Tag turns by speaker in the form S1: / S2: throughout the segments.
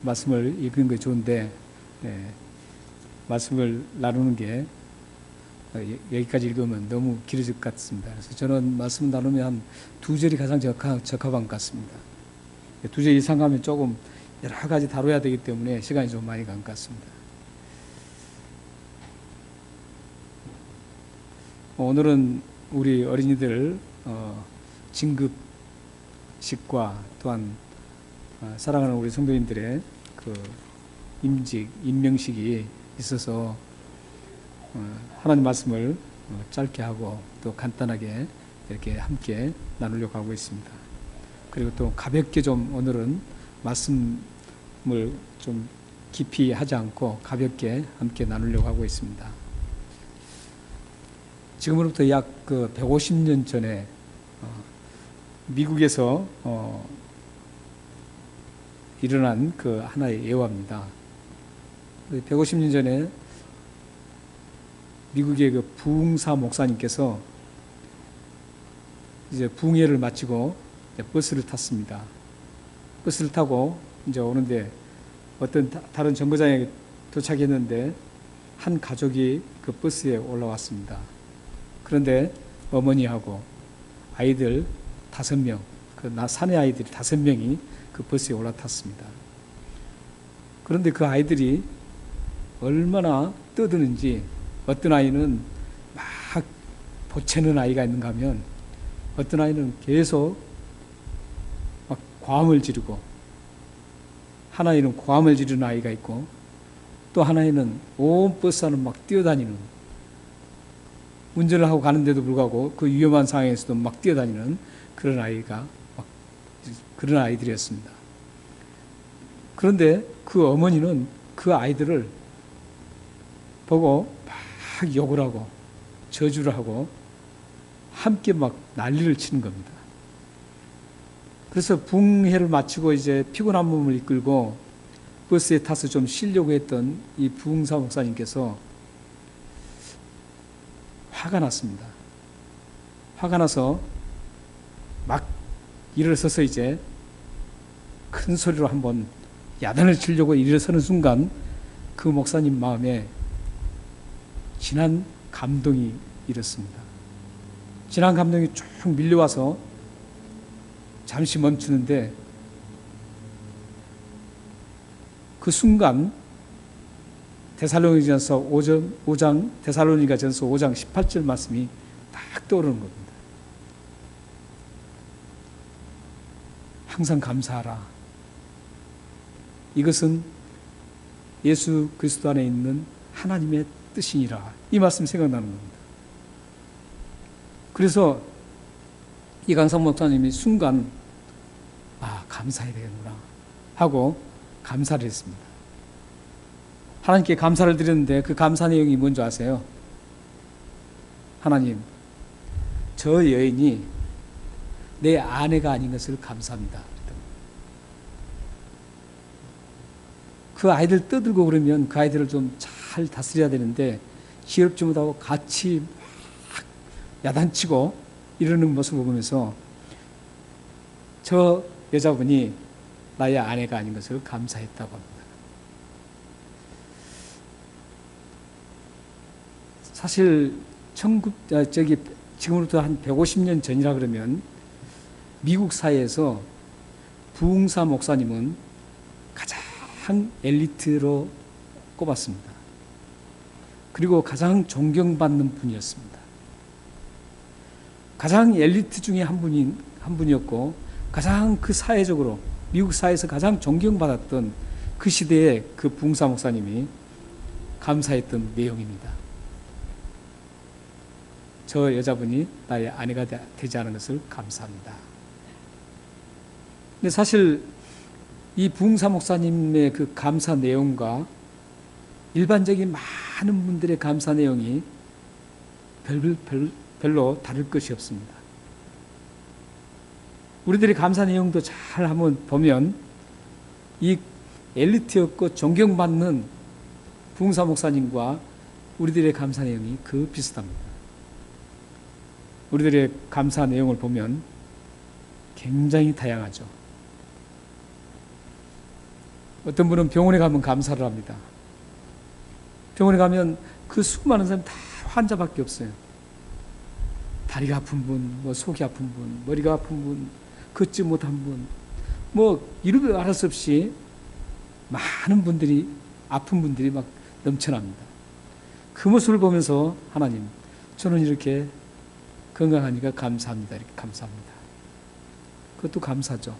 S1: 말씀을 읽는 게 좋은데, 말씀을 나누는 게 여기까지 읽으면 너무 길어질 것 같습니다. 그래서 저는 말씀 나누면 한 2절이 가장 적합한 것 같습니다. 2절 이상 가면 조금 여러 가지 다뤄야 되기 때문에 시간이 좀 많이 간 것 같습니다. 오늘은 우리 어린이들 진급식과 또한 사랑하는 우리 성도님들의 그 임명식이 있어서 하나님 말씀을 짧게 하고 또 간단하게 이렇게 함께 나누려고 하고 있습니다. 그리고 또 가볍게 좀 오늘은 말씀을 좀 깊이 하지 않고 가볍게 함께 나누려고 하고 있습니다. 지금으로부터 약 150년 전에 미국에서 일어난 그 하나의 예화입니다. 150년 전에 미국의 그 부흥사 목사님께서 이제 부흥회를 마치고 이제 버스를 탔습니다. 버스를 타고 이제 오는데 어떤 다른 정거장에 도착했는데 한 가족이 그 버스에 올라왔습니다. 그런데 어머니하고 아이들 5명, 그 사내 아이들이 5명이 그 버스에 올라탔습니다. 그런데 그 아이들이 얼마나 떠드는지 어떤 아이는 막 보채는 아이가 있는가 하면 어떤 아이는 계속 막 고함을 지르고 하나에는 고함을 지르는 아이가 있고 또 하나에는 온 버스 안을 막 뛰어다니는 운전을 하고 가는데도 불구하고 그 위험한 상황에서도 막 뛰어다니는 그런 아이들이었습니다. 그런데 그 어머니는 그 아이들을 보고 막 욕을 하고 저주를 하고 함께 막 난리를 치는 겁니다. 그래서 부흥회를 마치고 이제 피곤한 몸을 이끌고 버스에 타서 좀 쉬려고 했던 이 부흥사 목사님께서 화가 났습니다. 화가 나서 막 일어서서 이제 큰 소리로 한번 야단을 치려고 일어서는 순간 그 목사님 마음에 진한 감동이 일었습니다. 진한 감동이 쭉 밀려와서 잠시 멈추는데 그 순간 데살로니가전서 5장 18절 말씀이 딱 떠오르는 겁니다. 항상 감사하라. 이것은 예수 그리스도 안에 있는 하나님의 뜻이니라. 이 말씀 생각나는 겁니다. 그래서 이 강상 목사님이 순간 감사해야 되겠구나 하고 감사를 했습니다. 하나님께 감사를 드렸는데 그 감사 내용이 뭔지 아세요? 하나님, 저 여인이 내 아내가 아닌 것을 감사합니다. 그 아이들 떠들고 그러면 그 아이들을 좀 잘 다스려야 되는데 시럽지 못하고 같이 막 야단치고 이러는 모습을 보면서 저 여자분이 나의 아내가 아닌 것을 감사했다고 합니다. 사실 지금으로부터 한 150년 전이라 그러면 미국 사회에서 부흥사 목사님은 가장 엘리트로 꼽았습니다. 그리고 가장 존경받는 분이었습니다. 가장 엘리트 중에 한 분이었고 가장 그 사회적으로 미국 사회에서 가장 존경받았던 그 시대의 그 부흥사 목사님이 감사했던 내용입니다. 저 여자분이 나의 아내가 되지 않은 것을 감사합니다. 근데 사실 이 부흥사 목사님의 그 감사 내용과 일반적인 많은 분들의 감사 내용이 별로 다를 것이 없습니다. 우리들의 감사 내용도 잘 한번 보면 이 엘리트였고 존경받는 부흥사 목사님과 우리들의 감사 내용이 비슷합니다. 우리들의 감사 내용을 보면 굉장히 다양하죠. 어떤 분은 병원에 가면 감사를 합니다. 병원에 가면 그 수많은 사람 다 환자밖에 없어요. 다리가 아픈 분, 뭐 속이 아픈 분, 머리가 아픈 분, 걷지 못한 분, 뭐 이름을 알 수 없이 많은 분들이, 아픈 분들이 막 넘쳐납니다. 그 모습을 보면서 하나님, 저는 이렇게 건강하니까 감사합니다. 이렇게 감사합니다. 그것도 감사죠.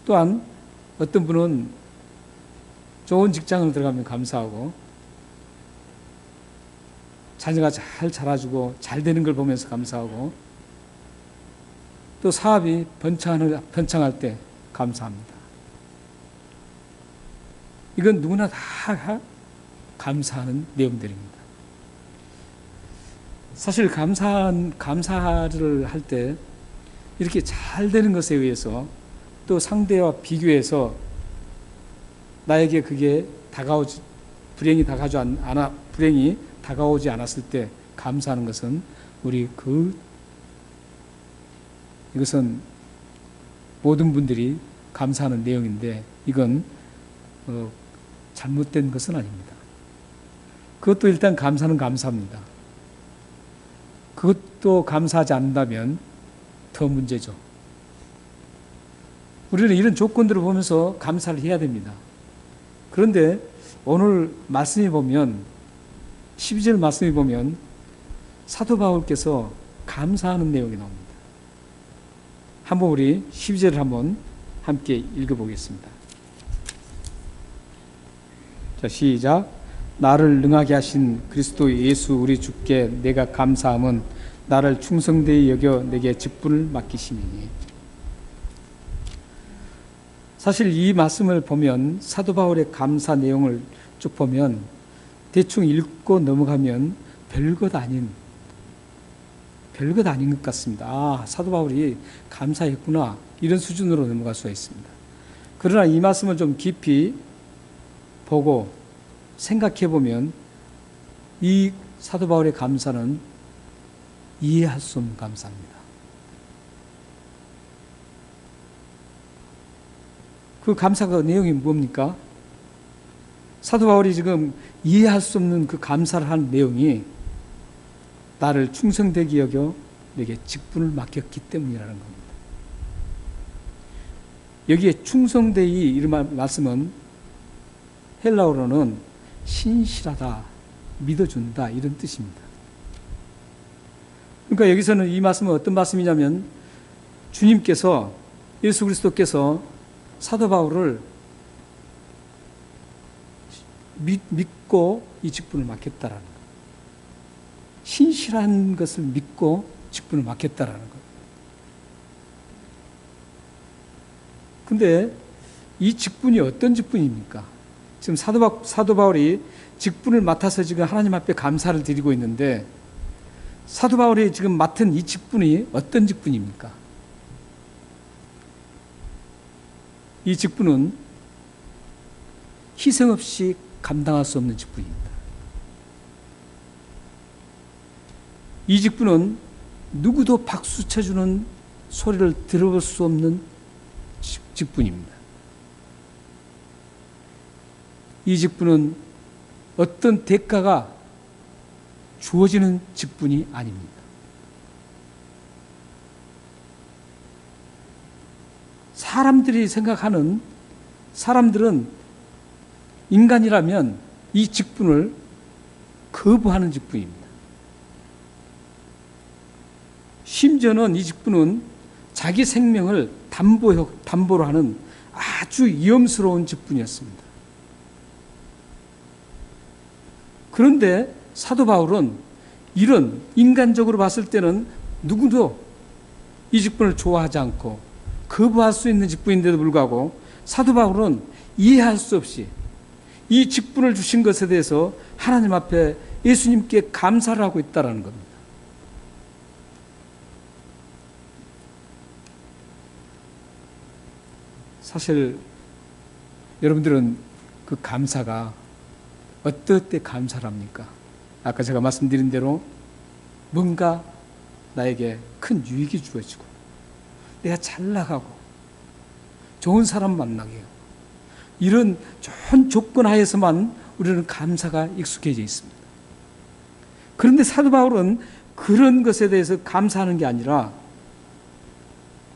S1: 또한 어떤 분은 좋은 직장을 들어가면 감사하고, 자녀가 잘 자라주고 잘 되는 걸 보면서 감사하고, 또 사업이 번창할 때 감사합니다. 이건 누구나 다 감사하는 내용들입니다. 사실 감사를 할 때 이렇게 잘 되는 것에 의해서 또 상대와 비교해서 나에게 그게 불행이 다가오지 않았을 때 감사하는 것은 이것은 모든 분들이 감사하는 내용인데, 이건 잘못된 것은 아닙니다. 그것도 일단 감사는 감사합니다. 그것도 감사하지 않는다면 더 문제죠. 우리는 이런 조건들을 보면서 감사를 해야 됩니다. 그런데 오늘 말씀이 보면, 12절 말씀이 보면 사도 바울께서 감사하는 내용이 나옵니다. 한번 우리 12절을 한번 함께 읽어보겠습니다. 자, 시작. 나를 능하게 하신 그리스도 예수 우리 주께 내가 감사함은 나를 충성되이 여겨 내게 직분을 맡기심이니. 사실 이 말씀을 보면, 사도 바울의 감사 내용을 쭉 보면 대충 읽고 넘어가면 별것 아닌 것 같습니다. 아, 사도 바울이 감사했구나, 이런 수준으로 넘어갈 수가 있습니다. 그러나 이 말씀을 좀 깊이 보고 생각해 보면 이 사도 바울의 감사는 이해할 수 없는 감사입니다. 그 감사가 내용이 뭡니까? 사도 바울이 지금 이해할 수 없는 그 감사를 한 내용이 나를 충성되게 여겨 내게 직분을 맡겼기 때문이라는 겁니다. 여기에 충성되이 이런 말씀은 헬라어로는 신실하다, 믿어준다, 이런 뜻입니다. 그러니까 여기서는 이 말씀은 어떤 말씀이냐면, 주님께서, 예수 그리스도께서 사도 바울을 믿고 이 직분을 맡겼다라는 것. 신실한 것을 믿고 직분을 맡겼다라는 것. 근데 이 직분이 어떤 직분입니까? 지금 사도 바울이 직분을 맡아서 지금 하나님 앞에 감사를 드리고 있는데, 사도 바울이 지금 맡은 이 직분이 어떤 직분입니까? 이 직분은 희생 없이 감당할 수 없는 직분입니다. 이 직분은 누구도 박수 쳐주는 소리를 들어볼 수 없는 직분입니다. 이 직분은 어떤 대가가 주어지는 직분이 아닙니다. 사람들은 인간이라면 이 직분을 거부하는 직분입니다. 심지어는 이 직분은 자기 생명을 담보로 하는 아주 위험스러운 직분이었습니다. 그런데 사도 바울은 이런, 인간적으로 봤을 때는 누구도 이 직분을 좋아하지 않고 거부할 수 있는 직분인데도 불구하고 사도 바울은 이해할 수 없이 이 직분을 주신 것에 대해서 하나님 앞에 예수님께 감사를 하고 있다는 겁니다. 사실 여러분들은 그 감사가 어떨 때 감사를 합니까? 아까 제가 말씀드린 대로 뭔가 나에게 큰 유익이 주어지고 내가 잘 나가고 좋은 사람 만나게 하고, 이런 좋은 조건 하에서만 우리는 감사가 익숙해져 있습니다. 그런데 사도 바울은 그런 것에 대해서 감사하는 게 아니라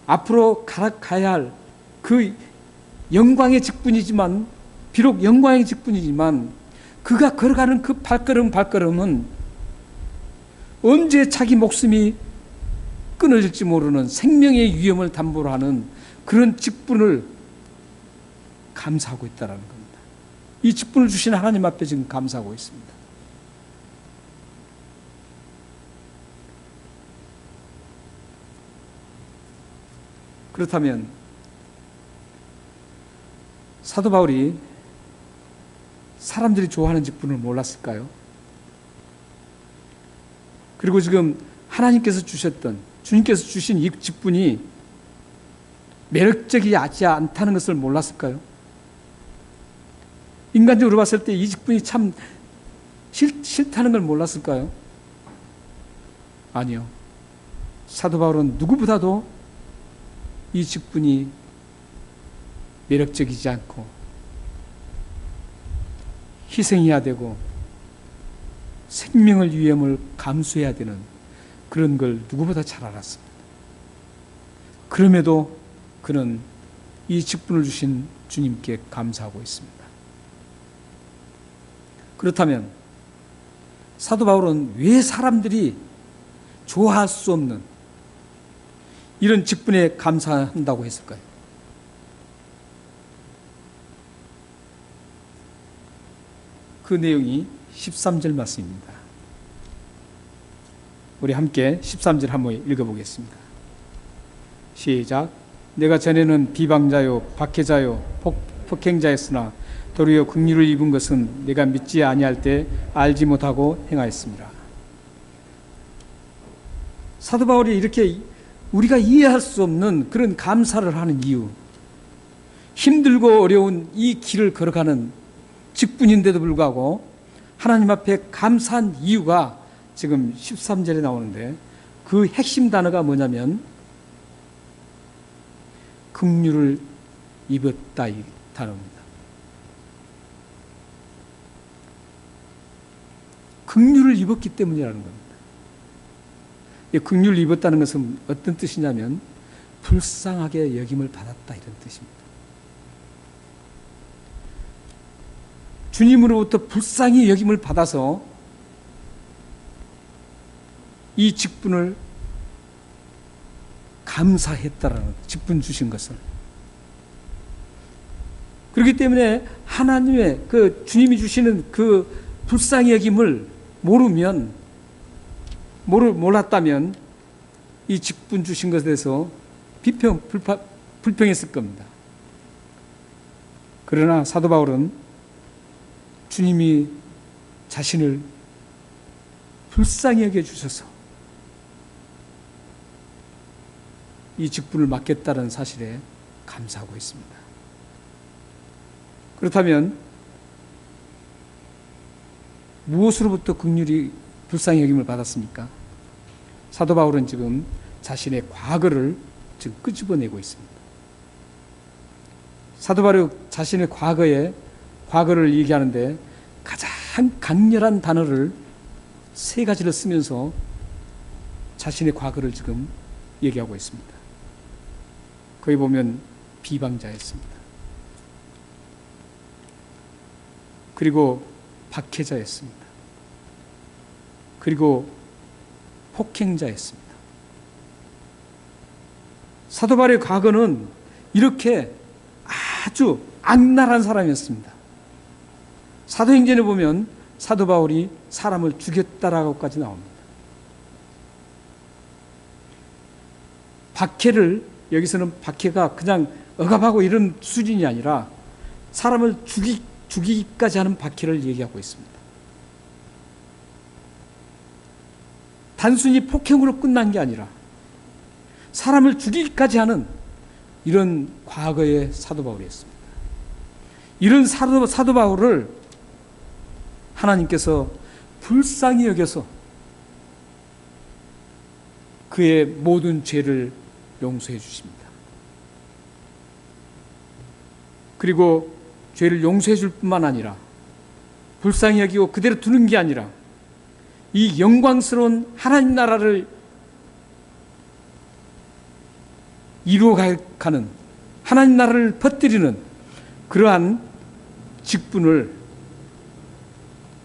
S1: 앞으로 가야 할 그 영광의 직분이지만, 비록 영광의 직분이지만 그가 걸어가는 그 발걸음은 언제 자기 목숨이 끊어질지 모르는 생명의 위험을 담보로 하는 그런 직분을 감사하고 있다는 겁니다. 이 직분을 주신 하나님 앞에 지금 감사하고 있습니다. 그렇다면 사도 바울이 사람들이 좋아하는 직분을 몰랐을까요? 그리고 지금 하나님께서 주셨던, 주님께서 주신 이 직분이 매력적이지 않다는 것을 몰랐을까요? 인간적으로 봤을 때 이 직분이 참 싫다는 걸 몰랐을까요? 아니요. 사도 바울은 누구보다도 이 직분이 매력적이지 않고 희생해야 되고 생명을 위험을 감수해야 되는 그런 걸 누구보다 잘 알았습니다. 그럼에도 그는 이 직분을 주신 주님께 감사하고 있습니다. 그렇다면 사도 바울은 왜 사람들이 좋아할 수 없는 이런 직분에 감사한다고 했을까요? 그 내용이 13절 말씀입니다. 우리 함께 13절 한번 읽어보겠습니다. 시작. 내가 전에는 비방자요 박해자요 폭행자였으나 도리어 긍휼을 입은 것은 내가 믿지 아니할 때 알지 못하고 행하였습니다. 사도 바울이 이렇게 우리가 이해할 수 없는 그런 감사를 하는 이유, 힘들고 어려운 이 길을 걸어가는 직분인데도 불구하고 하나님 앞에 감사한 이유가 지금 13절에 나오는데, 그 핵심 단어가 뭐냐면 긍휼을 입었다 이 단어입니다. 긍휼을 입었기 때문이라는 겁니다. 이 긍휼을 입었다는 것은 어떤 뜻이냐면 불쌍하게 여김을 받았다 이런 뜻입니다. 주님으로부터 불쌍히 여김을 받아서 이 직분을 감사했다라는, 직분 주신 것을. 그렇기 때문에 하나님의 그 주님이 주시는 그 불쌍히 여김을 몰랐다면 이 직분 주신 것에 대해서 불평했을 겁니다. 그러나 사도 바울은 주님이 자신을 불쌍히 여겨 주셔서 이 직분을 맡겠다는 사실에 감사하고 있습니다. 그렇다면 무엇으로부터 긍휼히 불쌍히 여김을 받았습니까? 사도 바울은 지금 자신의 과거를 지금 끄집어내고 있습니다. 사도 바울이 자신의 과거를 얘기하는데 가장 강렬한 단어를 세 가지를 쓰면서 자신의 과거를 지금 얘기하고 있습니다. 거기 보면 비방자였습니다. 그리고 박해자였습니다. 그리고 폭행자였습니다. 사도 바울의 과거는 이렇게 아주 악랄한 사람이었습니다. 사도행전에 보면 사도 바울이 사람을 죽였다라고까지 나옵니다. 박해를, 여기서는 박해가 그냥 억압하고 이런 수준이 아니라 사람을 죽이기까지 하는 박해를 얘기하고 있습니다. 단순히 폭행으로 끝난 게 아니라 사람을 죽이기까지 하는 이런 과거의 사도 바울이었습니다. 이런 사도 바울을 하나님께서 불쌍히 여겨서 그의 모든 죄를 용서해 주십니다. 그리고 죄를 용서해 줄 뿐만 아니라 불쌍히 여기고 그대로 두는 게 아니라 이 영광스러운 하나님 나라를 이루어가는, 하나님 나라를 퍼뜨리는 그러한 직분을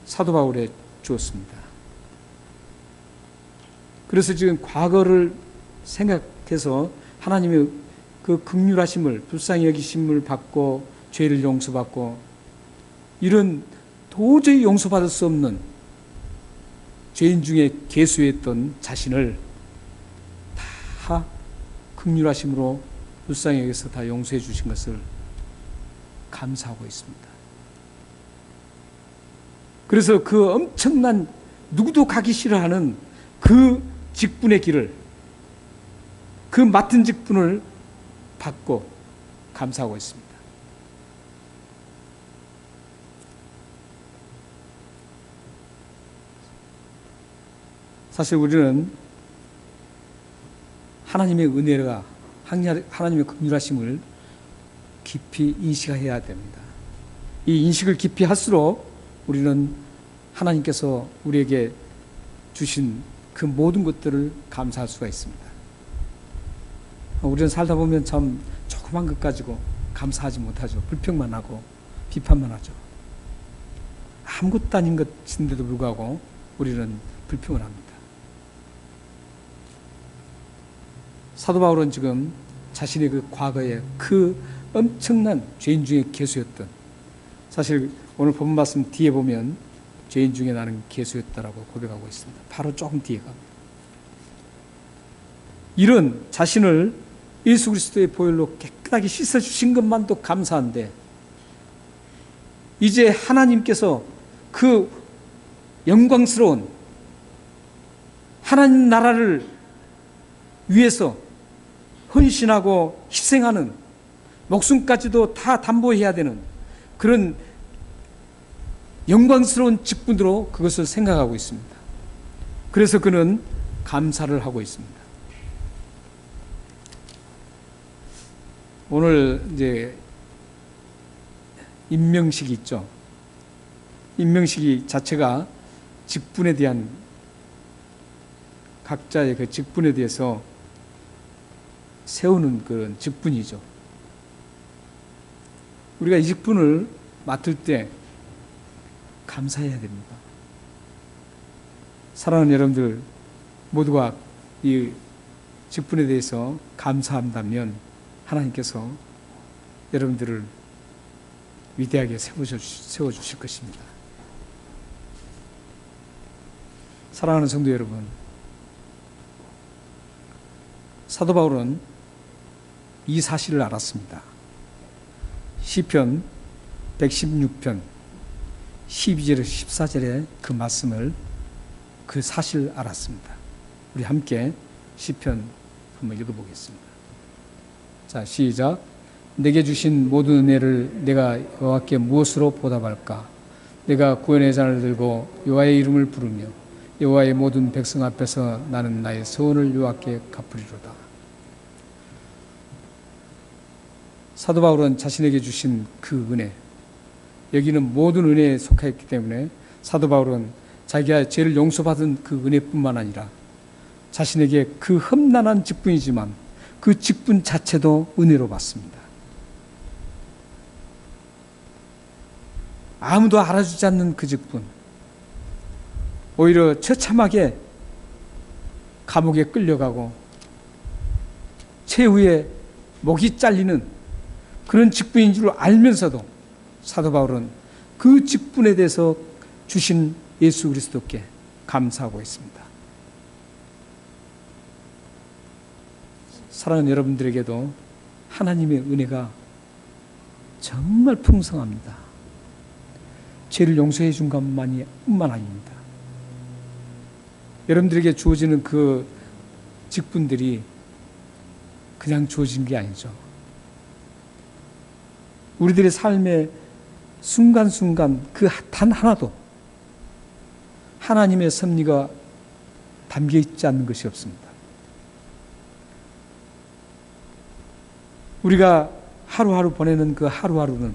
S1: 사도 바울에 주었습니다. 그래서 지금 과거를 생각해서 하나님의 그 긍휼하심을, 불쌍히 여기심을 받고 죄를 용서받고 이런 도저히 용서받을 수 없는 죄인 중에 계수했던 자신을 다 긍휼하심으로 불쌍히 여기서 다 용서해 주신 것을 감사하고 있습니다. 그래서 그 엄청난, 누구도 가기 싫어하는 그 직분의 길을, 그 맡은 직분을 받고 감사하고 있습니다. 사실 우리는 하나님의 은혜가, 하나님의 긍휼하심을 깊이 인식해야 됩니다. 이 인식을 깊이 할수록 우리는 하나님께서 우리에게 주신 그 모든 것들을 감사할 수가 있습니다. 우리는 살다 보면 참 조그만 것 가지고 감사하지 못하죠. 불평만 하고 비판만 하죠. 아무것도 아닌 것인데도 불구하고 우리는 불평을 합니다. 사도 바울은 지금 자신의 그 과거에 그 엄청난 죄인 중에 계수였던, 사실 오늘 본문 말씀 뒤에 보면 죄인 중에 나는 계수였다라고 고백하고 있습니다. 바로 조금 뒤에가. 이런 자신을 예수 그리스도의 보혈로 깨끗하게 씻어주신 것만도 감사한데, 이제 하나님께서 그 영광스러운 하나님 나라를 위해서 헌신하고 희생하는, 목숨까지도 다 담보해야 되는 그런 영광스러운 직분으로 그것을 생각하고 있습니다. 그래서 그는 감사를 하고 있습니다. 오늘 이제 임명식이 있죠. 임명식이 자체가 직분에 대한, 각자의 그 직분에 대해서 세우는 그런 직분이죠. 우리가 이 직분을 맡을 때 감사해야 됩니다. 사랑하는 여러분들 모두가 이 직분에 대해서 감사한다면 하나님께서 여러분들을 위대하게 세워주실 것입니다. 사랑하는 성도 여러분, 사도 바울은 이 사실을 알았습니다. 시편 116편 12절에서 14절의 그 말씀을, 그 사실을 알았습니다. 우리 함께 시편 한번 읽어보겠습니다. 자, 시작. 내게 주신 모든 은혜를 내가 여호와께 무엇으로 보답할까? 내가 구원의 잔을 들고 여호와의 이름을 부르며 여호와의 모든 백성 앞에서 나는 나의 서원을 여호와께 갚으리로다. 사도 바울은 자신에게 주신 그 은혜, 여기는 모든 은혜에 속하였기 때문에 사도 바울은 자기가 죄를 용서받은 그 은혜뿐만 아니라 자신에게 그 험난한 직분이지만 그 직분 자체도 은혜로 받습니다. 아무도 알아주지 않는 그 직분, 오히려 처참하게 감옥에 끌려가고 최후에 목이 잘리는 그런 직분인 줄 알면서도 사도 바울은 그 직분에 대해서 주신 예수 그리스도께 감사하고 있습니다. 사랑하는 여러분들에게도 하나님의 은혜가 정말 풍성합니다. 죄를 용서해 준 것뿐만 아닙니다. 여러분들에게 주어지는 그 직분들이 그냥 주어진 게 아니죠. 우리들의 삶의 순간순간 그 단 하나도 하나님의 섭리가 담겨 있지 않는 것이 없습니다. 우리가 하루하루 보내는 그 하루하루는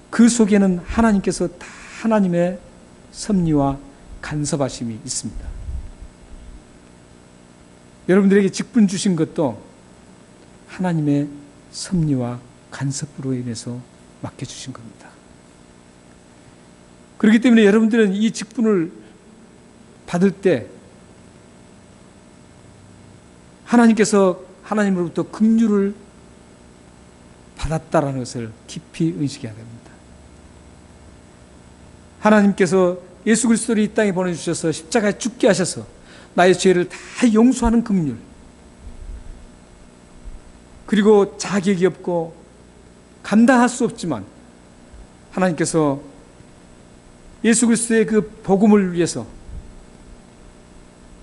S1: 그 속에는 하나님께서 다 하나님의 섭리와 간섭하심이 있습니다. 여러분들에게 직분 주신 것도 하나님의 섭리와 간섭으로 인해서 맡겨주신 겁니다. 그렇기 때문에 여러분들은 이 직분을 받을 때 하나님께서 하나님으로부터 긍휼을 받았다라는 것을 깊이 의식해야 됩니다. 하나님께서 예수 그리스도를 이 땅에 보내주셔서 십자가에 죽게 하셔서 나의 죄를 다 용서하는 긍휼, 그리고 자격이 없고 감당할 수 없지만 하나님께서 예수 그리스도의 그 복음을 위해서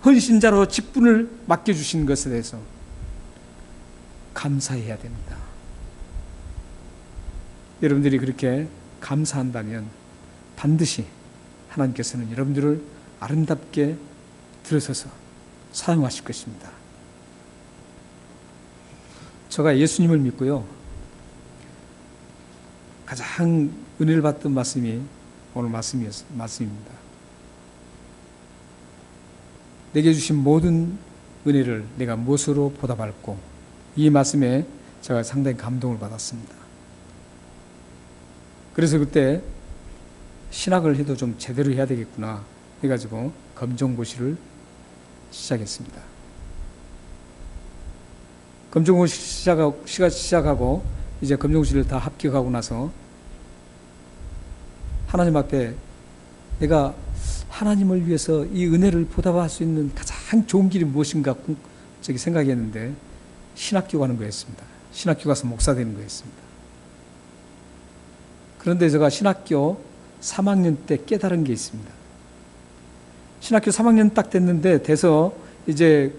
S1: 헌신자로 직분을 맡겨주신 것에 대해서 감사해야 됩니다. 여러분들이 그렇게 감사한다면 반드시 하나님께서는 여러분들을 아름답게 들어서서 사용하실 것입니다. 제가 예수님을 믿고요, 가장 은혜를 받던 말씀이 오늘 말씀입니다. 내게 주신 모든 은혜를 내가 무엇으로 보답할꼬? 이 말씀에 제가 상당히 감동을 받았습니다. 그래서 그때 신학을 해도 좀 제대로 해야 되겠구나 해가지고 검정고시를 시작했습니다. 검정고시 시작하고 이제 검정고시를 다 합격하고 나서 하나님 앞에 내가 하나님을 위해서 이 은혜를 보답할 수 있는 가장 좋은 길이 무엇인가 생각했는데 신학교 가는 거였습니다. 신학교 가서 목사 되는 거였습니다. 그런데 제가 신학교 3학년 때 깨달은 게 있습니다. 신학교 3학년 딱 돼서 이제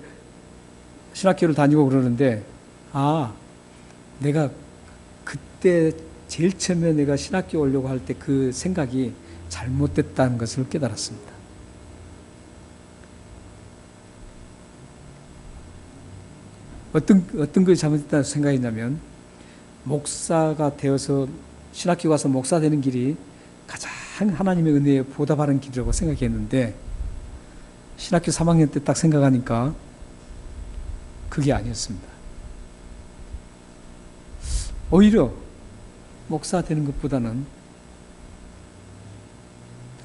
S1: 신학교를 다니고 그러는데, 내가 그때 제일 처음에 내가 신학교 오려고 할 때 그 생각이 잘못됐다는 것을 깨달았습니다. 어떤 것이 잘못됐다는 생각이냐면, 목사가 되어서 신학교 가서 목사 되는 길이 가장 하나님의 은혜에 보답하는 길이라고 생각했는데, 신학교 3학년 때 딱 생각하니까 그게 아니었습니다. 오히려 목사 되는 것보다는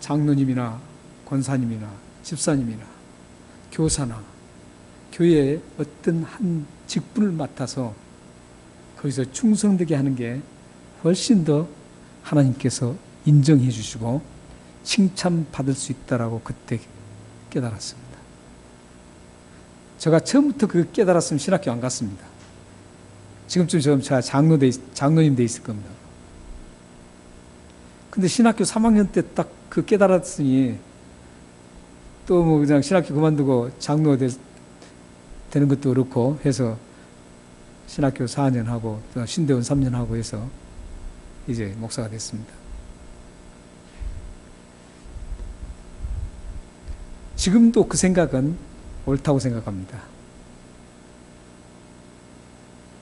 S1: 장로님이나 권사님이나 집사님이나 교사나 교회의 어떤 한 직분을 맡아서 거기서 충성되게 하는 게 훨씬 더 하나님께서 인정해 주시고 칭찬받을 수 있다라고 그때 깨달았습니다. 제가 처음부터 그 깨달았으면 신학교 안 갔습니다. 지금쯤 제가 장로님 돼 있을 겁니다. 근데 신학교 3학년 때 딱 그 깨달았으니 또 뭐 그냥 신학교 그만두고 장로 되는 것도 그렇고 해서 신학교 4년 하고 또 신대원 3년 하고 해서 이제 목사가 됐습니다. 지금도 그 생각은 옳다고 생각합니다.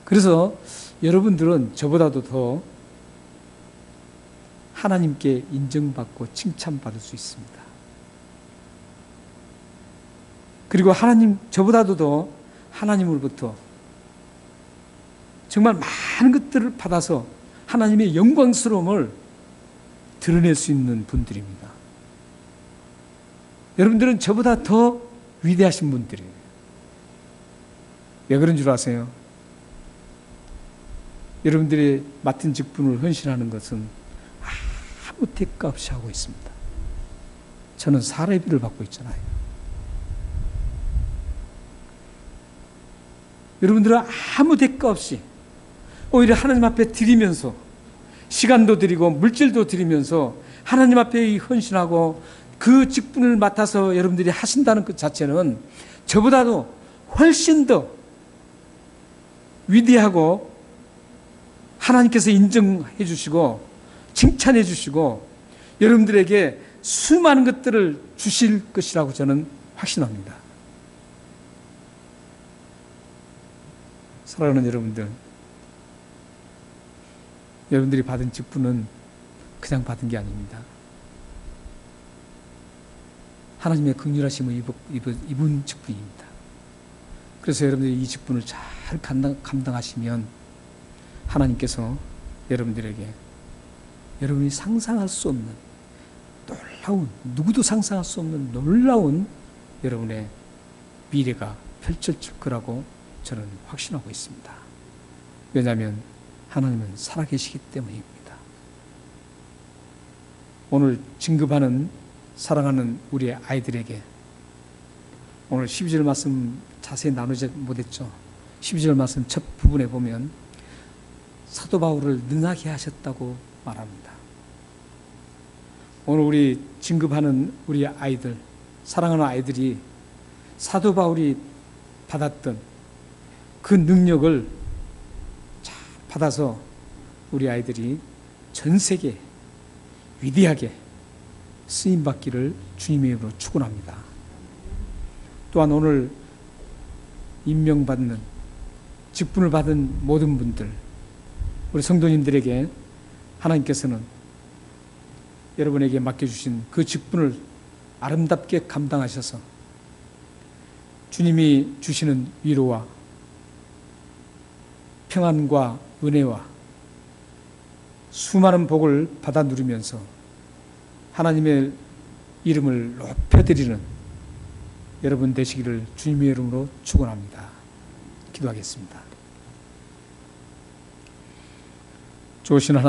S1: 그래서 여러분들은 저보다도 더 하나님께 인정받고 칭찬받을 수 있습니다. 그리고 저보다도 더 하나님으로부터 정말 많은 것들을 받아서 하나님의 영광스러움을 드러낼 수 있는 분들입니다. 여러분들은 저보다 더 위대하신 분들이에요. 왜 그런 줄 아세요? 여러분들이 맡은 직분을 헌신하는 것은 아무 대가 없이 하고 있습니다. 저는 사례비를 받고 있잖아요. 여러분들은 아무 대가 없이 오히려 하나님 앞에 드리면서 시간도 드리고 물질도 드리면서 하나님 앞에 헌신하고 그 직분을 맡아서 여러분들이 하신다는 것 자체는 저보다도 훨씬 더 위대하고 하나님께서 인정해 주시고 칭찬해 주시고 여러분들에게 수많은 것들을 주실 것이라고 저는 확신합니다. 사랑하는 여러분들, 여러분들이 받은 직분은 그냥 받은 게 아닙니다. 하나님의 긍휼하심을 입은 직분입니다. 그래서 여러분들이 이 직분을 잘 감당하시면 하나님께서 여러분들에게 여러분이 상상할 수 없는 놀라운, 누구도 상상할 수 없는 놀라운 여러분의 미래가 펼쳐질 거라고 저는 확신하고 있습니다. 왜냐하면 하나님은 살아계시기 때문입니다. 오늘 진급하는 사랑하는 우리 아이들에게 오늘 12절 말씀 자세히 나누지 못했죠. 12절 말씀 첫 부분에 보면 사도 바울을 능하게 하셨다고 말합니다. 오늘 우리 진급하는 우리 아이들, 사랑하는 아이들이 사도 바울이 받았던 그 능력을 잘 받아서 우리 아이들이 전 세계 위대하게 쓰임받기를 주님의 이름으로 축원합니다. 또한 오늘 임명받는 직분을 받은 모든 분들, 우리 성도님들에게 하나님께서는 여러분에게 맡겨주신 그 직분을 아름답게 감당하셔서 주님이 주시는 위로와 평안과 은혜와 수많은 복을 받아 누리면서 하나님의 이름을 높여드리는 여러분 되시기를 주님의 이름으로 축원합니다. 기도하겠습니다. 좋으신 하나님,